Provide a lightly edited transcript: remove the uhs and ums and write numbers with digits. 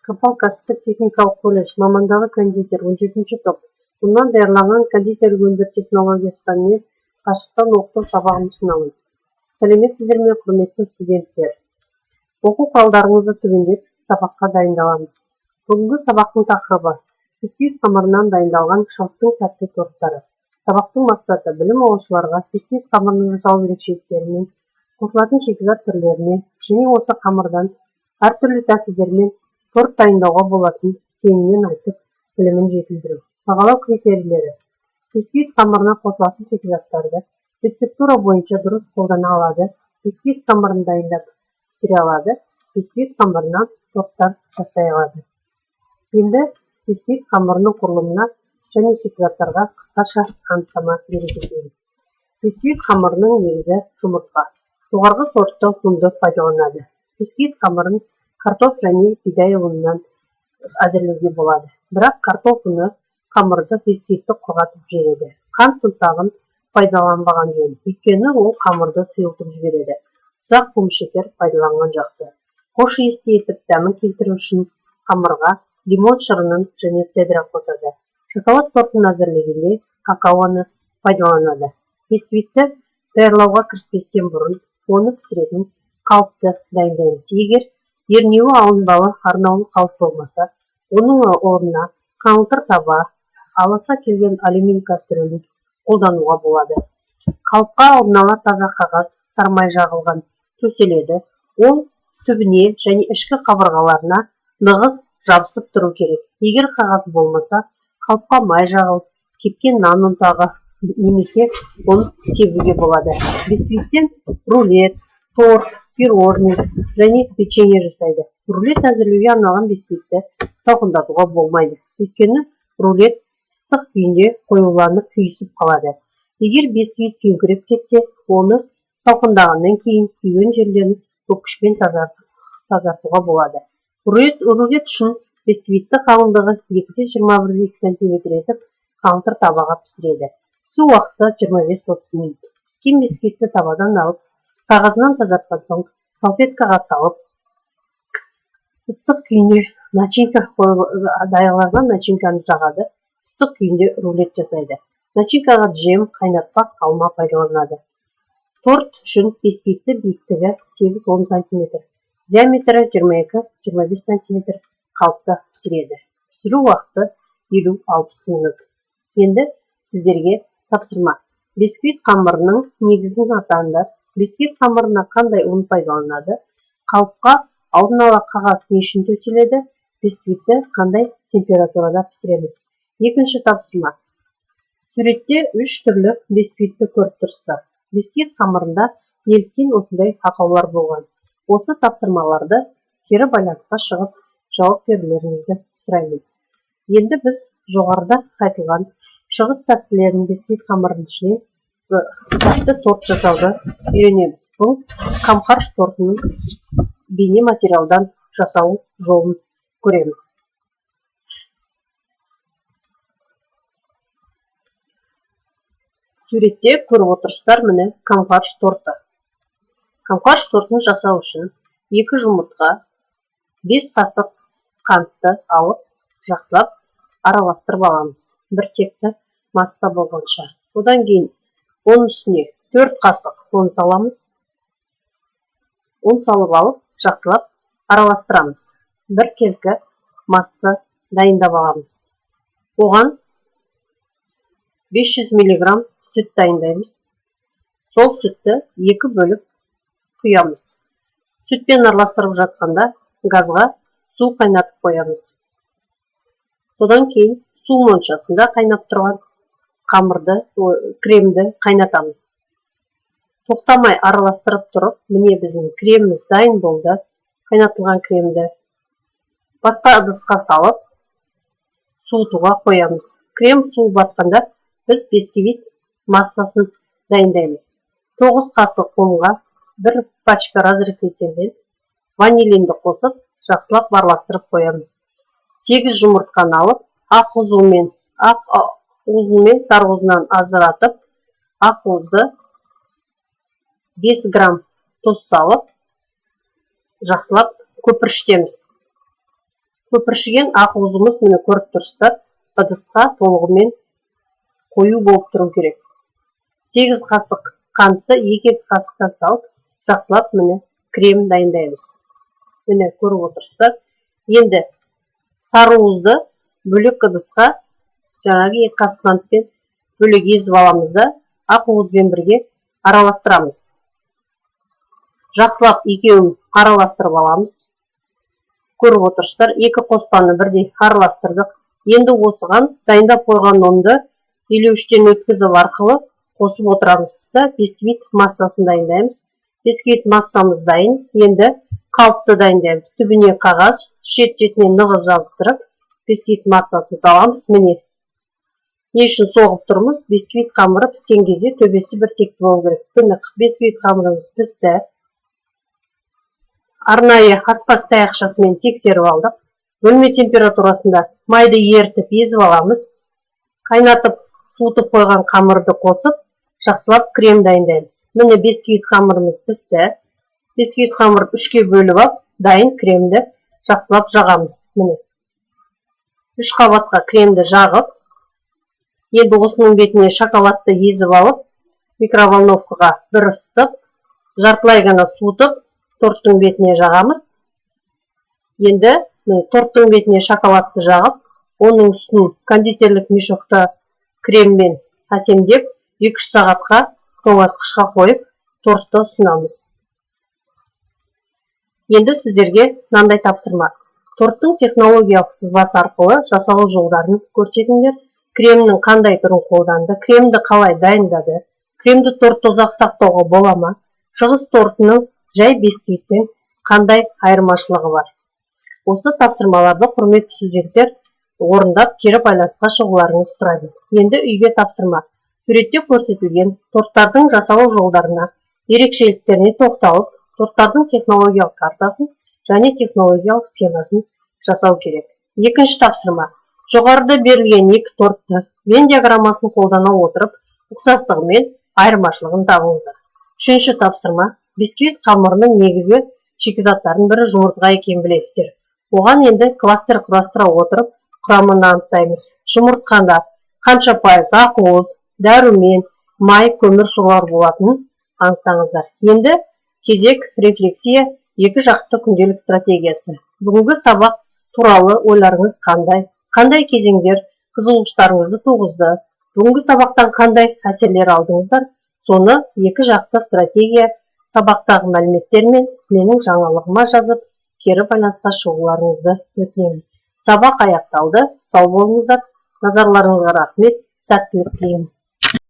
Қапал кәсіптік техникалық колледж, мамандағы кондитер, 17-ші топ. Бұнан даярланған кондитерлік өндір технологиясы пәнінен қашықтан оқыту сабағын ұсынамын. Сәлеметсіздер ме, құрметті студенттер? Оқу құралдарыңызды түгендеп, сабаққа дайындаламыз. Бүгінгі сабақтың тақырыбы бисквит қамырынан дайындалған шығыстың тәтті торттары. Сабақтың мақсаты білім алушыларға бисквит қамырының жасалу ерекшеліктерімен, қосылатын шикізат түрлеріне, және осы қамырдан әртүрлі тәсілдермен торт дайындауға болатын кеңінен айтып, білімін жетілдіру. Бағалау критерийлері: бисквит қамырына қосылатын шикізаттарды рецептура бойынша дұрыс қолдана алады, бисквит қамырын дайындап пісіре алады, бисквит қамырынан торттар жасай алады. Енді бисквит қамырының құрылымына және шикізаттарға қысқаша анықтама бере кетейін. Бисквит қамырының негізі жұмыртқа. Жоғарғы сортты ұнды пайдаланады. Бисквит қамырын картоп және бидай ұнынан әзірлеуге болады. Бірақ картоп ұны қамырды бисквитті құрғатып жібереді. Қант ұнтағын пайдаланбаған жөн, өйткені ол қамырды сұйылтып жібереді. Ұсақ құмшекер пайдаланған жақсы. Хош иісті етіп дәмін келтіру үшін қамырға лимон шырынын және цедра қосады. Шоколад тортын әзірлегенде какаоны пайдаланады. Бисквитті даярлауға кіріспестен бұрын оны пісіретін қалыпты дайындаймыз. Егер ернеуі алынбалы арнаулы қалып болмаса, оның орнына қаңылтыр таба, аласа келген алюминий кастрөлін қолдануға болады. Қалыпқа алдын ала таза қағаз сармай жағылған төселеді. Ол түбіне және ішкі қабырғаларына нығыз жабысып тұру керек. Егер қағаз болмаса, қалыпқа май жағылып, кепкен нан ұнтағы немесе ұн себуге болады. Бисквиттен рулет, торт, пирожный және печенье жасайды. Рулет әзірлеуге арналған бисквитті салқындатуға болмайды. Өйткені рулет ыстық күйінде қоюланып күйісіп қалады. Егер бисквит күйіңкіреп кетсе, оны салқындағаннан кейін күйген жерлерін көп күшпен тазартуға болады. Рулет үшін бисквитті қалыңдығы 2-21 см етіп қаңылтыр табаға пісіреді. Пісу уақыты 25-30 минут. Піскен бисквитті табадан алып, қағазынан тазартқан соң салфеткаға салып, ыстық күйінде даярланған начинканы жағады. Ыстық күйінде рулет жасайды. Начинкаға джем, қайнатпақ алма пайдаланады. Торт үшін бисквитті биіктігі 8-10 см, диаметрі 22-25 см қалыпта пісіреді. Пісіру уақыты 50-60 минут. Енді сіздерге тапсырма. Бисквит қамырының негізін атаңдар. Бисквит қамырына қандай ұн пайдаланады? Қалыпқа алдын ала қағаз не үшін төселеді? Бисквитті қандай температурада пісіреміз? Екінші тапсырма. Суретте 3 түрлі бисквитті көріп тұрсыздар. Бисквит қамырында неліктен осындай ақаулар болған? Осы тапсырмаларды кері байланысқа шығып, жауап берулеріңізді сұраймын. Енді біз жоғарыда айтылған шығыс тәттілерінің бисквит қамырының ішінен тәтті торт жасауды үйренеміз. Бұл қамқарш тортының бейне материалдан жасалу жолын көреміз. Суретте көріп отырсыздар, міне қамқарш торты. Қамқарш тортын жасау үшін 2 жұмыртқа, 5 қасық қантты алып, жақсылап араластырып аламыз. Бір текті масса болғанша. Одан кейін оның үстіне 4 қасық ұн саламыз. Ұн салып алып, жақсылап араластырамыз. Бір келкі масса дайындап аламыз. Оған 500 мг сүт дайындаймыз. Сол сүтті 2 бөліп құямыз. Сүтпен араластырып жатқанда газға су қайнатып қоямыз. Содан кейін су моншасында қайнап тұрған кремді қайнатамыз. Тоқтамай араластырып тұрып, міне біздің креміміз дайын болды. Қайнатылған кремді басқа ыдысқа салып, суытуға қоямыз. Крем суы батқанда біз бисквит массасын дайындаймыз. 9 қасық ұнға 1 пачка разрыхлителден ванилинді қосып, жақсылап араластырып қоямыз. 8 жұмыртқаны алып, ақ уызымен сары уызынан ажыратып, ақ уызды 5 грамм тұз салып, жақсылап көпіршітеміз. Көпіршіген ақуызымыз міне көріп тұрсыздар, ыдысқа толығымен қою болып тұру керек. 8 қасық қантты 2 қасықтан салып, жақсылап міне крем дайындаймыз. Міне көріп отырсыздар. Енді сарыуызды бөлек ыдысқа жаңағы 2 қасық қантпен бөлек езіп аламыз да, ақуызбен бірге араластырамыз. Жақсылап екеуін араластырып аламыз. Көріп отырсыздар, 2 қоспаны бірдей араластырдық. Енді осыған дайындап қойған ұнды илеуіштен өткізіп арқылы қосып отырамыз да, бисквит массасын дайындаймыз. Бисквит массамыз дайын. Енді қалыпты дайындаймыз. Түбіне қағаз, шет-шетіне нығыз жабыстырып, бисквит массасын саламыз. Міне не үшін соғып тұрмыз? Бисквит қамыры піскен кезде төбесі бір текті болу керек. Міне бисквит қамырымыз пісті. Арнайы аспаз таяқшасымен тексеріп алдық. Бөлме температурасында майды ертіп езіп аламыз. Қайнатып, суытып қойған қамырды қосып, жақсылап крем дайындаймыз. Міне бисквит қамырымыз пісті. Бисквит қамырын 3-ке бөліп алып, дайын кремді жақсылап жағамыз. Міне 3 қабатқа кремді жағып, енді осының бетіне шоколадты езіп алып, микроволновкаға бір ысытып, жартылай ғана суытып, торттың бетіне жағамыз. Енді торттың бетіне шоколадты жағып, оның үстін кондитерлік мешокта креммен әсемдеп, 2-3 сағатқа тоңазытқышқа қойып, тортты ұсынамыз. Енді сіздерге мынандай тапсырма. Торттың технологиялық сызбасы арқылы жасалу жолдарын көрсетіңдер. Кремнің қандай түрін қолданды, кремді қалай дайындады, кремді тортты ұзақ сақтауға бола ма, шығыс тортының жай бисквиттен қандай айырмашылығы бар. Осы тапсырмаларды құрметті студенттер орындап, кері байланысқа шығуларыңыз сұрайды. Енді үйге тапсырма. Суретте көрсетілген торттардың жасалу жолдарына, ерекшеліктеріне тоқталып, торттардың технологиялық картасын және технологиялық схемасын жасау керек. Екінші тапсырма. Жоғарыда берілген 2 тортты Вен диаграммасын қолдана отырып, ұқсастығы мен айырмашылығын табыңыздар. Үшінші тапсырма. Бисквит қамырының негізгі шикізаттардың бірі жұмыртқа екенін білесіздер. Оған енді кластер құрастыра отырып, құрамын анықтаймыз. Жұмыртқанда қанша пайыз ақуыз, дәрумен, май, көмір сулар болатынын анықтаңыздар. Енді кезек рефлексия 2 жақты күнделік стратегиясы. Бүгінгі сабақ туралы ойларыңыз қандай? Қандай кезеңдер қызығушылықтарыңызды туғызды? Бүгінгі сабақтан қандай әсерлер алдыңыздар? Соны 2 жақты стратегия сабақтағы мәліметтермен менің жаңалығыма жазып, кері байланысқа шығуларыңызды өтінемін. Сабақ аяқталды. Сау болыңыздар. Назарларыңызға рахмет. Сәттілік тілеймін.